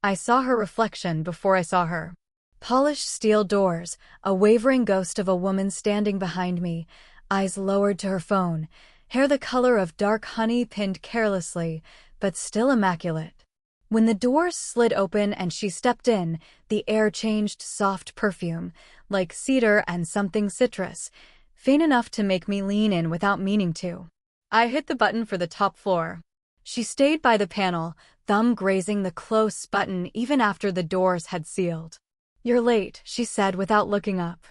I saw her reflection before I saw her. Polished steel doors, a wavering ghost of a woman standing behind me, eyes lowered to her phone, hair the color of dark honey pinned carelessly, but still immaculate. When the doors slid open and she stepped in, the air changed soft perfume, like cedar and something citrus, faint enough to make me lean in without meaning to. I hit the button for the top floor. She stayed by the panel, thumb grazing the close button even after the doors had sealed. "You're late," she said without looking up.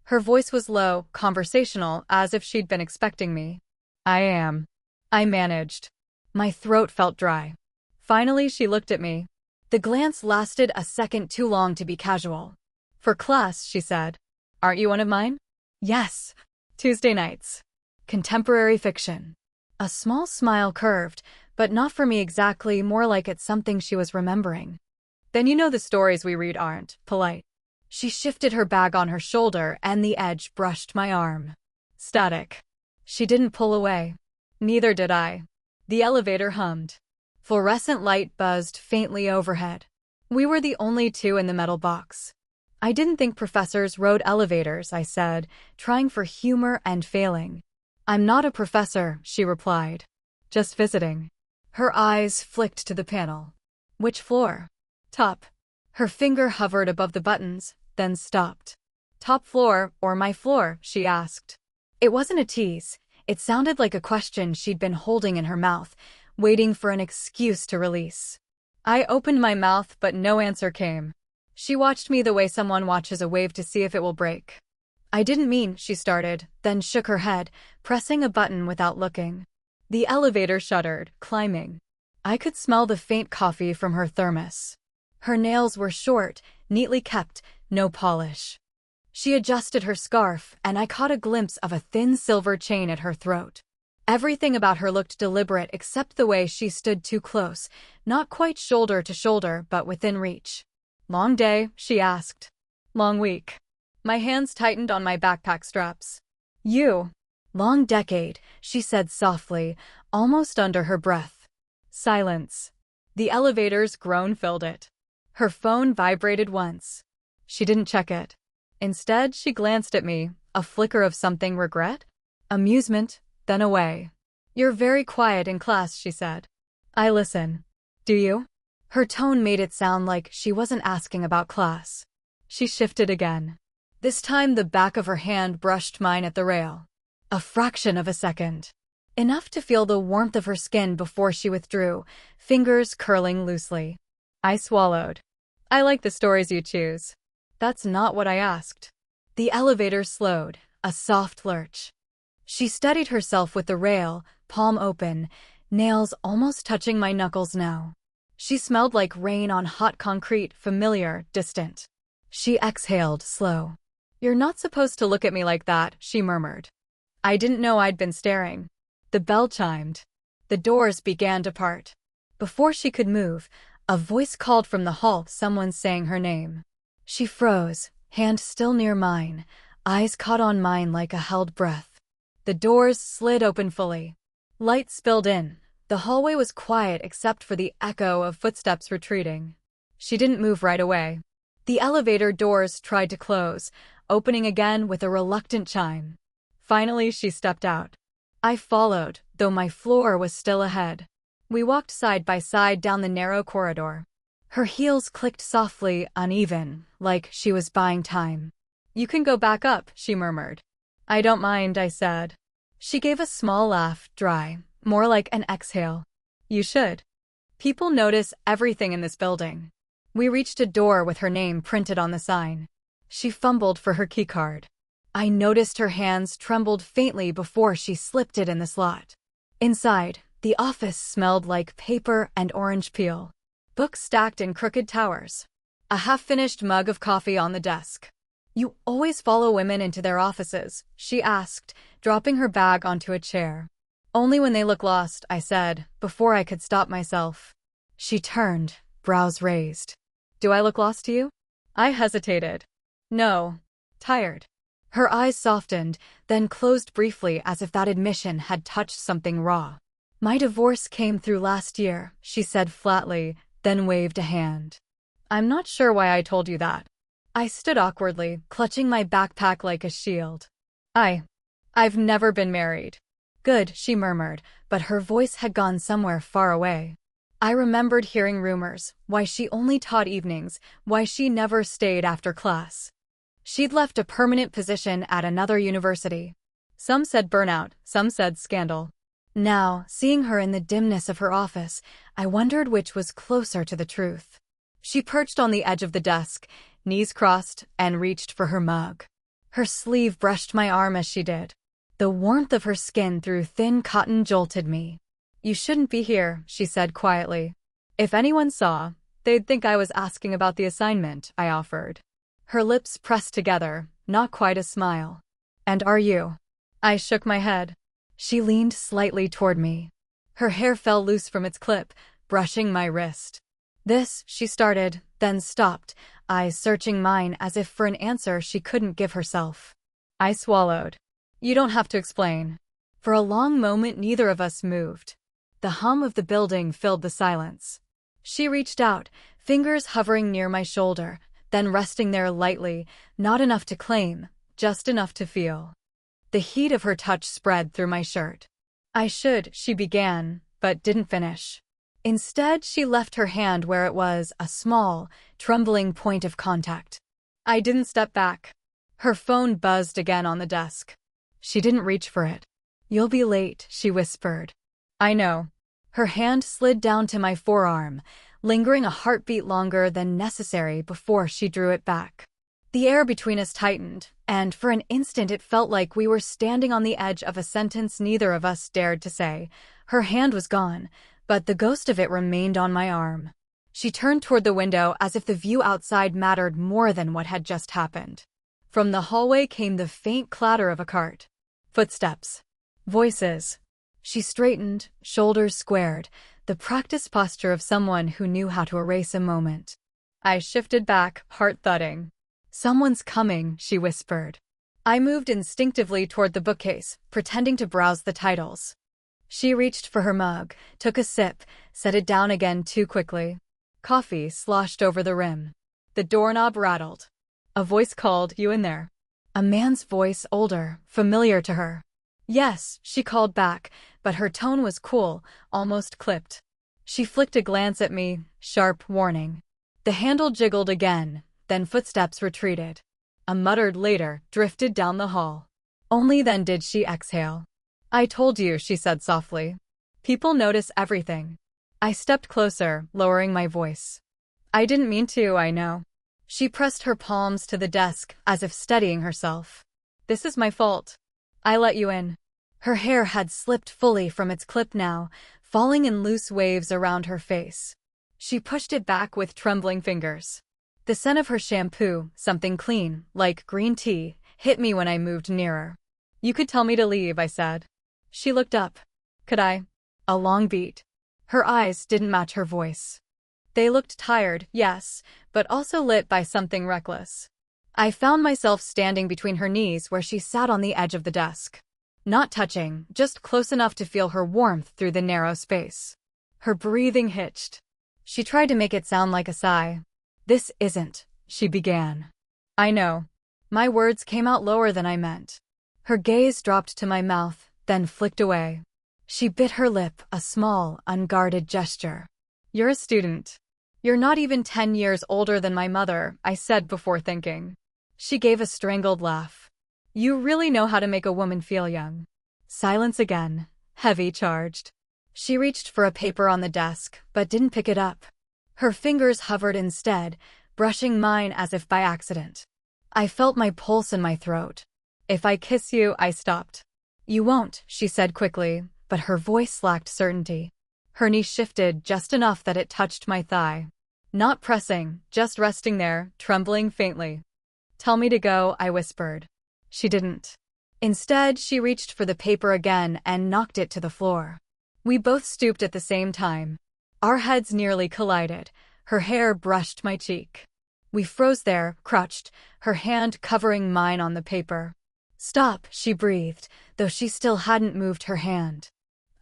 Her voice was low, conversational, as if she'd been expecting me. "I am." I managed. My throat felt dry. Finally, she looked at me. The glance lasted a second too long to be casual. "For class," she said. "Aren't you one of mine?" "Yes. Tuesday nights. Contemporary fiction." A small smile curved, but not for me exactly, more like it's something she was remembering. "Then you know the stories we read aren't polite." She shifted her bag on her shoulder and the edge brushed my arm. Static. She didn't pull away. Neither did I. The elevator hummed. Fluorescent light buzzed faintly overhead. We were the only two in the metal box. "I didn't think professors rode elevators," I said, trying for humor and failing. "I'm not a professor," she replied. "Just visiting." Her eyes flicked to the panel. "Which floor?" "Top." Her finger hovered above the buttons, then stopped. "Top floor, or my floor?" she asked. It wasn't a tease. It sounded like a question she'd been holding in her mouth, waiting for an excuse to release. I opened my mouth, but no answer came. She watched me the way someone watches a wave to see if it will break. "I didn't mean," she started, then shook her head, pressing a button without looking. The elevator shuddered, climbing. I could smell the faint coffee from her thermos. Her nails were short, neatly kept, no polish. She adjusted her scarf, and I caught a glimpse of a thin silver chain at her throat. Everything about her looked deliberate except the way she stood too close, not quite shoulder to shoulder, but within reach. "Long day?" she asked. "Long week." My hands tightened on my backpack straps. "You?" "Long decade," she said softly, almost under her breath. Silence. The elevator's groan filled it. Her phone vibrated once. She didn't check it. Instead, she glanced at me, a flicker of something, regret? Amusement, then away. "You're very quiet in class," she said. "I listen." "Do you?" Her tone made it sound like she wasn't asking about class. She shifted again. This time the back of her hand brushed mine at the rail. A fraction of a second. Enough to feel the warmth of her skin before she withdrew, fingers curling loosely. I swallowed. "I like the stories you choose." "That's not what I asked." The elevator slowed, a soft lurch. She steadied herself with the rail, palm open, nails almost touching my knuckles now. She smelled like rain on hot concrete, familiar, distant. She exhaled, slow. "You're not supposed to look at me like that," she murmured. I didn't know I'd been staring. The bell chimed. The doors began to part. Before she could move, a voice called from the hall, someone saying her name. She froze, hand still near mine, eyes caught on mine like a held breath. The doors slid open fully. Light spilled in. The hallway was quiet except for the echo of footsteps retreating. She didn't move right away. The elevator doors tried to close, opening again with a reluctant chime. Finally, she stepped out. I followed, though my floor was still ahead. We walked side by side down the narrow corridor. Her heels clicked softly, uneven, like she was buying time. "You can go back up," she murmured. "I don't mind," I said. She gave a small laugh, dry, more like an exhale. "You should. People notice everything in this building." We reached a door with her name printed on the sign. She fumbled for her keycard. I noticed her hands trembled faintly before she slipped it in the slot. Inside, the office smelled like paper and orange peel. Books stacked in crooked towers. A half-finished mug of coffee on the desk. "You always follow women into their offices?" she asked, dropping her bag onto a chair. "Only when they look lost," I said, before I could stop myself. She turned, brows raised. "Do I look lost to you?" I hesitated. "No. Tired." Her eyes softened, then closed briefly as if that admission had touched something raw. "My divorce came through last year," she said flatly, then waved a hand. I'm not sure why I told you that. I stood awkwardly, clutching my backpack like a shield. I've never been married. Good, she murmured, but her voice had gone somewhere far away. I remembered hearing rumors, why she only taught evenings, why she never stayed after class. She'd left a permanent position at another university. Some said burnout, some said scandal. Now, seeing her in the dimness of her office, I wondered which was closer to the truth. She perched on the edge of the desk, knees crossed, and reached for her mug. Her sleeve brushed my arm as she did. The warmth of her skin through thin cotton jolted me. You shouldn't be here, she said quietly. If anyone saw, they'd think I was asking about the assignment, I offered. Her lips pressed together, not quite a smile. And are you? I shook my head. She leaned slightly toward me. Her hair fell loose from its clip, brushing my wrist. This, she started, then stopped, eyes searching mine as if for an answer she couldn't give herself. I swallowed. You don't have to explain. For a long moment neither of us moved. The hum of the building filled the silence. She reached out, fingers hovering near my shoulder, then resting there lightly, not enough to claim, just enough to feel. The heat of her touch spread through my shirt. She began, but didn't finish. Instead, she left her hand where it was, a small, trembling point of contact. I didn't step back. Her phone buzzed again on the desk. She didn't reach for it. You'll be late, she whispered. I know. Her hand slid down to my forearm, lingering a heartbeat longer than necessary before she drew it back. The air between us tightened, and for an instant it felt like we were standing on the edge of a sentence neither of us dared to say. Her hand was gone, but the ghost of it remained on my arm. She turned toward the window as if the view outside mattered more than what had just happened. From the hallway came the faint clatter of a cart. Footsteps. Voices. She straightened, shoulders squared, the practiced posture of someone who knew how to erase a moment. I shifted back, heart thudding. Someone's coming, she whispered. I moved instinctively toward the bookcase, pretending to browse the titles. She reached for her mug, took a sip, set it down again too quickly. Coffee sloshed over the rim. The doorknob rattled. A voice called, "You in there?" A man's voice, older, familiar to her. Yes, she called back, but her tone was cool, almost clipped. She flicked a glance at me, sharp warning. The handle jiggled again, then footsteps retreated. A muttered later drifted down the hall. Only then did she exhale. I told you, she said softly. People notice everything. I stepped closer, lowering my voice. I didn't mean to, I know. She pressed her palms to the desk, as if steadying herself. This is my fault. I let you in. Her hair had slipped fully from its clip now, falling in loose waves around her face. She pushed it back with trembling fingers. The scent of her shampoo, something clean, like green tea, hit me when I moved nearer. You could tell me to leave, I said. She looked up. Could I? A long beat. Her eyes didn't match her voice. They looked tired, yes, but also lit by something reckless. I found myself standing between her knees where she sat on the edge of the desk. Not touching, just close enough to feel her warmth through the narrow space. Her breathing hitched. She tried to make it sound like a sigh. This isn't, she began. I know. My words came out lower than I meant. Her gaze dropped to my mouth, then flicked away. She bit her lip, a small, unguarded gesture. You're a student. You're not even 10 years older than my mother, I said before thinking. She gave a strangled laugh. You really know how to make a woman feel young. Silence again, heavy charged. She reached for a paper on the desk, but didn't pick it up. Her fingers hovered instead, brushing mine as if by accident. I felt my pulse in my throat. If I kiss you, I stopped. You won't, she said quickly, but her voice lacked certainty. Her knee shifted just enough that it touched my thigh. Not pressing, just resting there, trembling faintly. Tell me to go, I whispered. She didn't. Instead, she reached for the paper again and knocked it to the floor. We both stooped at the same time. Our heads nearly collided. Her hair brushed my cheek. We froze there, crouched, her hand covering mine on the paper. Stop, she breathed, though she still hadn't moved her hand.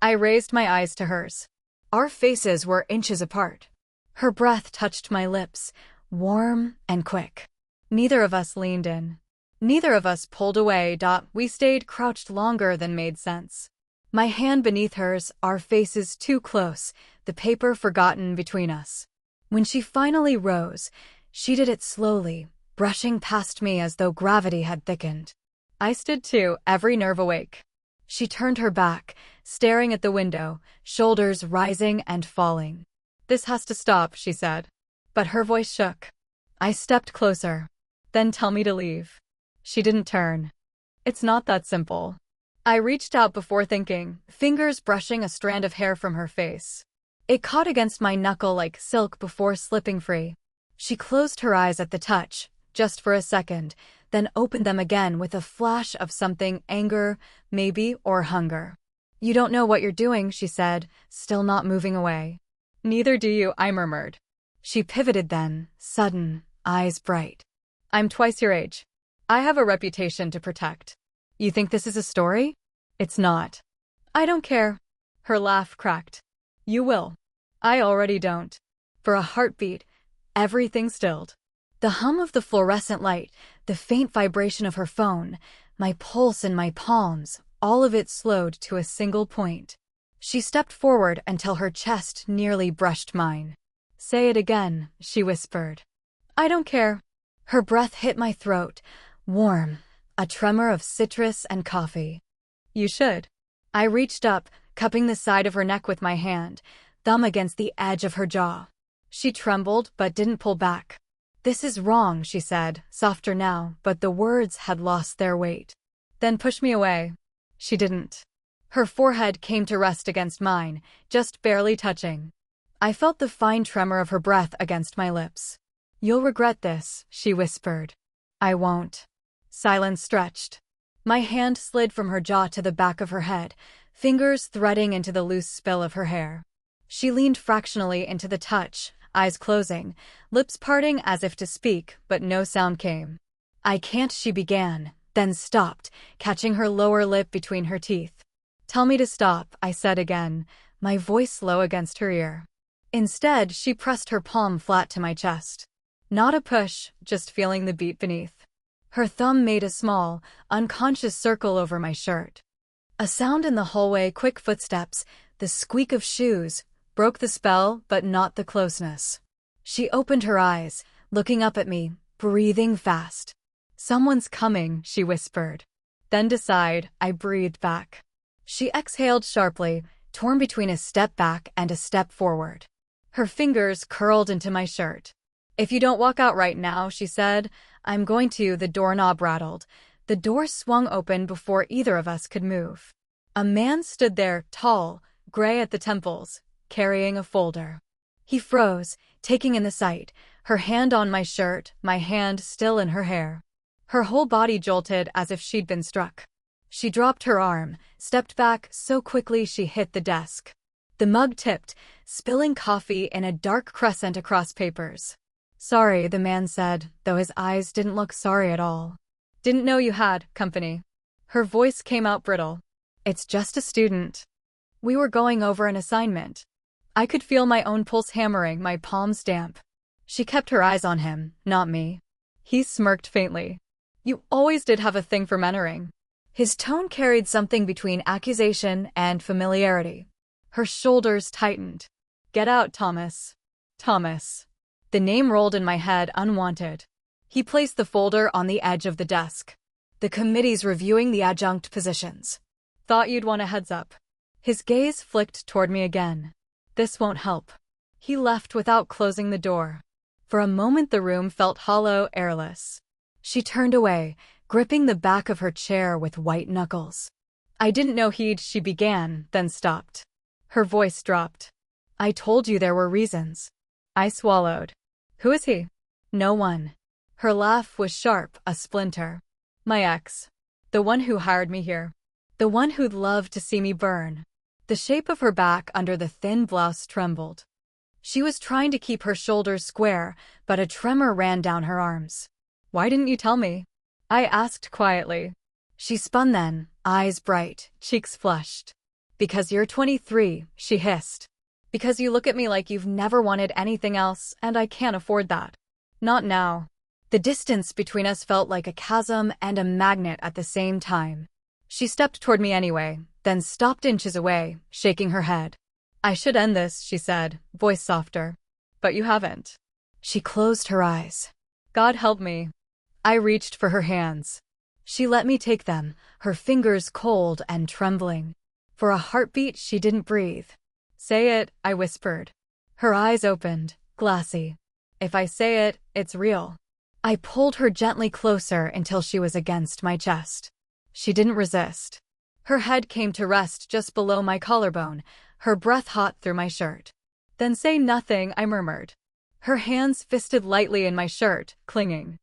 I raised my eyes to hers. Our faces were inches apart. Her breath touched my lips, warm and quick. Neither of us leaned in. Neither of us pulled away. We stayed crouched longer than made sense. My hand beneath hers, our faces too close, the paper forgotten between us. When she finally rose, she did it slowly, brushing past me as though gravity had thickened. I stood too, every nerve awake. She turned her back, staring at the window, shoulders rising and falling. "This has to stop," she said. But her voice shook. I stepped closer. "Then tell me to leave." She didn't turn. "It's not that simple." I reached out before thinking, fingers brushing a strand of hair from her face. It caught against my knuckle like silk before slipping free. She closed her eyes at the touch, just for a second, then opened them again with a flash of something, anger, maybe, or hunger. "You don't know what you're doing," she said, still not moving away. "Neither do you," I murmured. She pivoted then, sudden, eyes bright. "I'm twice your age. I have a reputation to protect. You think this is a story? It's not." "I don't care." Her laugh cracked. "You will." I already don't. For a heartbeat, everything stilled. The hum of the fluorescent light, the faint vibration of her phone, my pulse in my palms, all of it slowed to a single point. She stepped forward until her chest nearly brushed mine. "Say it again," she whispered. "I don't care." Her breath hit my throat, warm, a tremor of citrus and coffee. "You should." I reached up, cupping the side of her neck with my hand, thumb against the edge of her jaw. She trembled but didn't pull back. "This is wrong," she said, softer now, but the words had lost their weight. "Then push me away." She didn't. Her forehead came to rest against mine, just barely touching. I felt the fine tremor of her breath against my lips. "You'll regret this," she whispered. "I won't." Silence stretched. My hand slid from her jaw to the back of her head, fingers threading into the loose spill of her hair. She leaned fractionally into the touch, eyes closing, lips parting as if to speak, but no sound came. "I can't," she began, then stopped, catching her lower lip between her teeth. "Tell me to stop," I said again, my voice low against her ear. Instead, she pressed her palm flat to my chest. Not a push, just feeling the beat beneath. Her thumb made a small, unconscious circle over my shirt. A sound in the hallway, quick footsteps, the squeak of shoes, broke the spell, but not the closeness. She opened her eyes, looking up at me, breathing fast. "Someone's coming," she whispered. "Then decide," I breathed back. She exhaled sharply, torn between a step back and a step forward. Her fingers curled into my shirt. "If you don't walk out right now," she said, "I'm going to." The doorknob rattled. The door swung open before either of us could move. A man stood there, tall, gray at the temples, carrying a folder. He froze, taking in the sight, her hand on my shirt, my hand still in her hair. Her whole body jolted as if she'd been struck. She dropped her arm, stepped back so quickly she hit the desk. The mug tipped, spilling coffee in a dark crescent across papers. "Sorry," the man said, though his eyes didn't look sorry at all. "Didn't know you had company." Her voice came out brittle. "It's just a student. We were going over an assignment." I could feel my own pulse hammering, my palms damp. She kept her eyes on him, not me. He smirked faintly. "You always did have a thing for mentoring." His tone carried something between accusation and familiarity. Her shoulders tightened. "Get out, Thomas." Thomas. The name rolled in my head unwanted. He placed the folder on the edge of the desk. "The committee's reviewing the adjunct positions. Thought you'd want a heads up." His gaze flicked toward me again. "This won't help." He left without closing the door. For a moment the room felt hollow, airless. She turned away, gripping the back of her chair with white knuckles. "I didn't know she began, then stopped." Her voice dropped. "I told you there were reasons." I swallowed. "Who is he?" "No one." Her laugh was sharp, a splinter. "My ex. The one who hired me here. The one who'd love to see me burn." The shape of her back under the thin blouse trembled. She was trying to keep her shoulders square, but a tremor ran down her arms. "Why didn't you tell me?" I asked quietly. She spun then, eyes bright, cheeks flushed. "Because you're 23, she hissed. "Because you look at me like you've never wanted anything else, and I can't afford that." Not now. The distance between us felt like a chasm and a magnet at the same time. She stepped toward me anyway, then stopped inches away, shaking her head. I should end this, she said, voice softer. But you haven't. She closed her eyes. God help me. I reached for her hands. She let me take them, her fingers cold and trembling. For a heartbeat, she didn't breathe. Say it, I whispered. Her eyes opened, glassy. If I say it, it's real. I pulled her gently closer until she was against my chest. She didn't resist. Her head came to rest just below my collarbone, her breath hot through my shirt. Then say nothing, I murmured. Her hands fisted lightly in my shirt, clinging.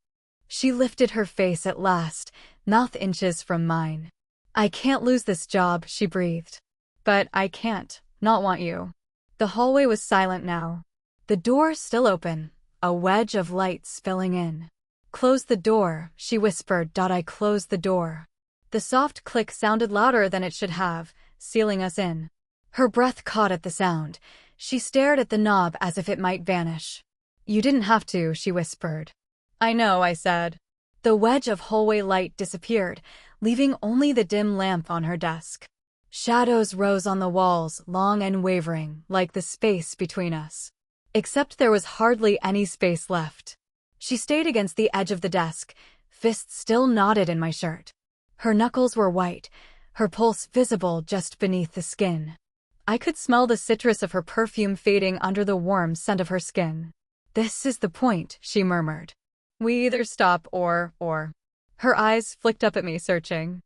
She lifted her face at last, mouth inches from mine. I can't lose this job, she breathed. But I can't not want you. The hallway was silent now. The door still open, a wedge of light spilling in. Close the door, she whispered. I closed the door. The soft click sounded louder than it should have, sealing us in. Her breath caught at the sound. She stared at the knob as if it might vanish. You didn't have to, she whispered. I know, I said. The wedge of hallway light disappeared, leaving only the dim lamp on her desk. Shadows rose on the walls, long and wavering, like the space between us. Except there was hardly any space left. She stayed against the edge of the desk, fists still knotted in my shirt. Her knuckles were white, her pulse visible just beneath the skin. I could smell the citrus of her perfume fading under the warm scent of her skin. This is the point, she murmured. We either stop or. Her eyes flicked up at me, searching.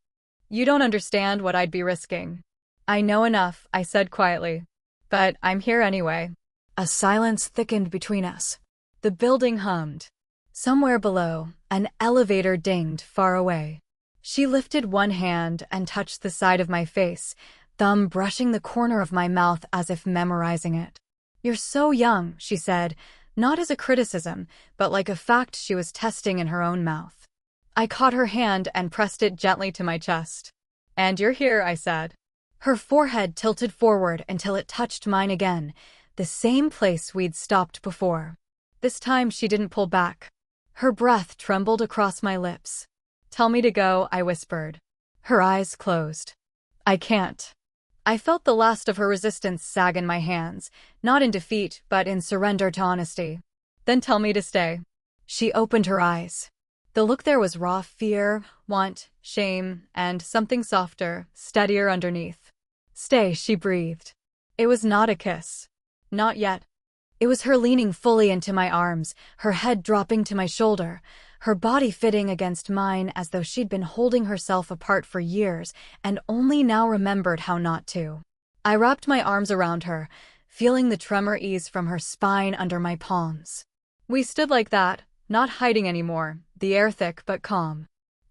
You don't understand what I'd be risking. I know enough, I said quietly. But I'm here anyway. A silence thickened between us. The building hummed. Somewhere below, an elevator dinged far away. She lifted one hand and touched the side of my face, thumb brushing the corner of my mouth as if memorizing it. You're so young, she said, not as a criticism, but like a fact she was testing in her own mouth. I caught her hand and pressed it gently to my chest. And you're here, I said. Her forehead tilted forward until it touched mine again, the same place we'd stopped before. This time she didn't pull back. Her breath trembled across my lips. Tell me to go, I whispered. Her eyes closed. I can't. I felt the last of her resistance sag in my hands, not in defeat, but in surrender to honesty. Then tell me to stay. She opened her eyes. The look there was raw fear, want, shame, and something softer, steadier underneath. Stay, she breathed. It was not a kiss. Not yet. It was her leaning fully into my arms, her head dropping to my shoulder, her body fitting against mine as though she'd been holding herself apart for years and only now remembered how not to. I wrapped my arms around her, feeling the tremor ease from her spine under my palms. We stood like that, not hiding anymore, the air thick but calm.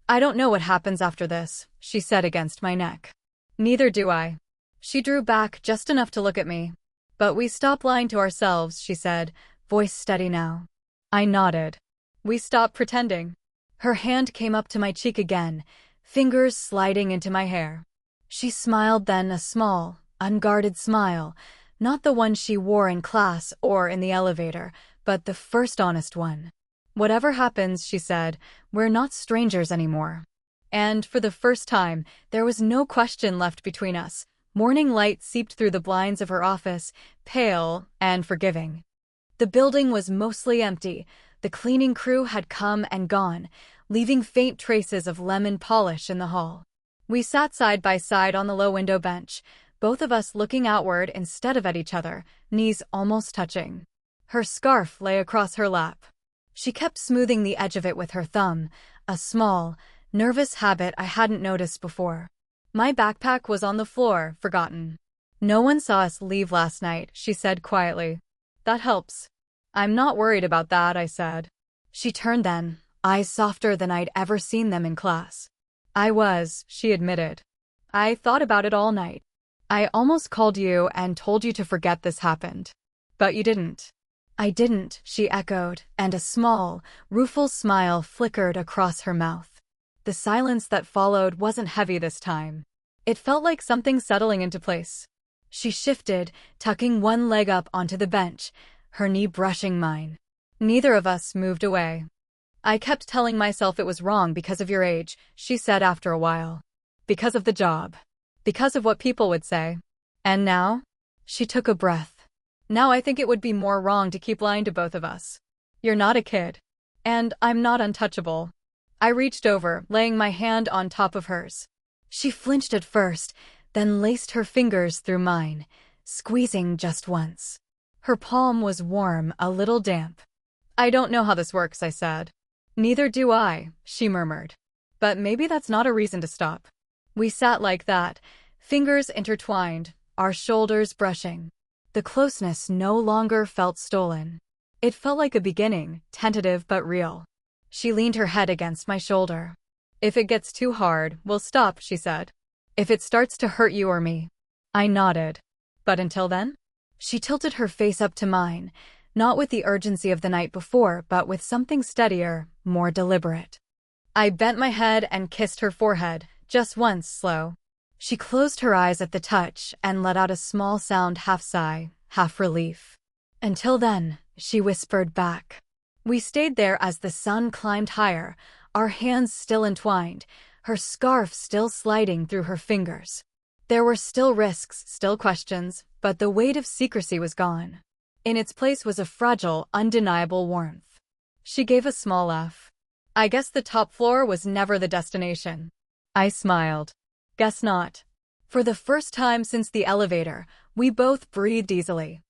I don't know what happens after this, she said against my neck. Neither do I. She drew back just enough to look at me. But we stop lying to ourselves, she said, voice steady now. I nodded. We stop pretending. Her hand came up to my cheek again, fingers sliding into my hair. She smiled then, a small, unguarded smile, not the one she wore in class or in the elevator, but the first honest one. Whatever happens, she said, we're not strangers anymore. And for the first time, there was no question left between us. Morning light seeped through the blinds of her office, pale and forgiving. The building was mostly empty. The cleaning crew had come and gone, leaving faint traces of lemon polish in the hall. We sat side by side on the low window bench, both of us looking outward instead of at each other, knees almost touching. Her scarf lay across her lap. She kept smoothing the edge of it with her thumb, a small, nervous habit I hadn't noticed before. My backpack was on the floor, forgotten. No one saw us leave last night, she said quietly. That helps. I'm not worried about that, I said. She turned then, eyes softer than I'd ever seen them in class. I was, she admitted. I thought about it all night. I almost called you and told you to forget this happened. But you didn't. I didn't, she echoed, and a small, rueful smile flickered across her mouth. The silence that followed wasn't heavy this time. It felt like something settling into place. She shifted, tucking one leg up onto the bench, her knee brushing mine. Neither of us moved away. I kept telling myself it was wrong because of your age, she said after a while. Because of the job. Because of what people would say. And now? She took a breath. Now I think it would be more wrong to keep lying to both of us. You're not a kid. And I'm not untouchable. I reached over, laying my hand on top of hers. She flinched at first, then laced her fingers through mine, squeezing just once. Her palm was warm, a little damp. I don't know how this works, I said. Neither do I, she murmured. But maybe that's not a reason to stop. We sat like that, fingers intertwined, our shoulders brushing. The closeness no longer felt stolen. It felt like a beginning, tentative but real. She leaned her head against my shoulder. If it gets too hard, we'll stop, she said. If it starts to hurt you or me. I nodded. But until then? She tilted her face up to mine, not with the urgency of the night before, but with something steadier, more deliberate. I bent my head and kissed her forehead, just once, slow. She closed her eyes at the touch and let out a small sound, half sigh, half relief. Until then, she whispered back. We stayed there as the sun climbed higher, our hands still entwined, her scarf still sliding through her fingers. There were still risks, still questions, but the weight of secrecy was gone. In its place was a fragile, undeniable warmth. She gave a small laugh. I guess the top floor was never the destination. I smiled. Guess not. For the first time since the elevator, we both breathed easily.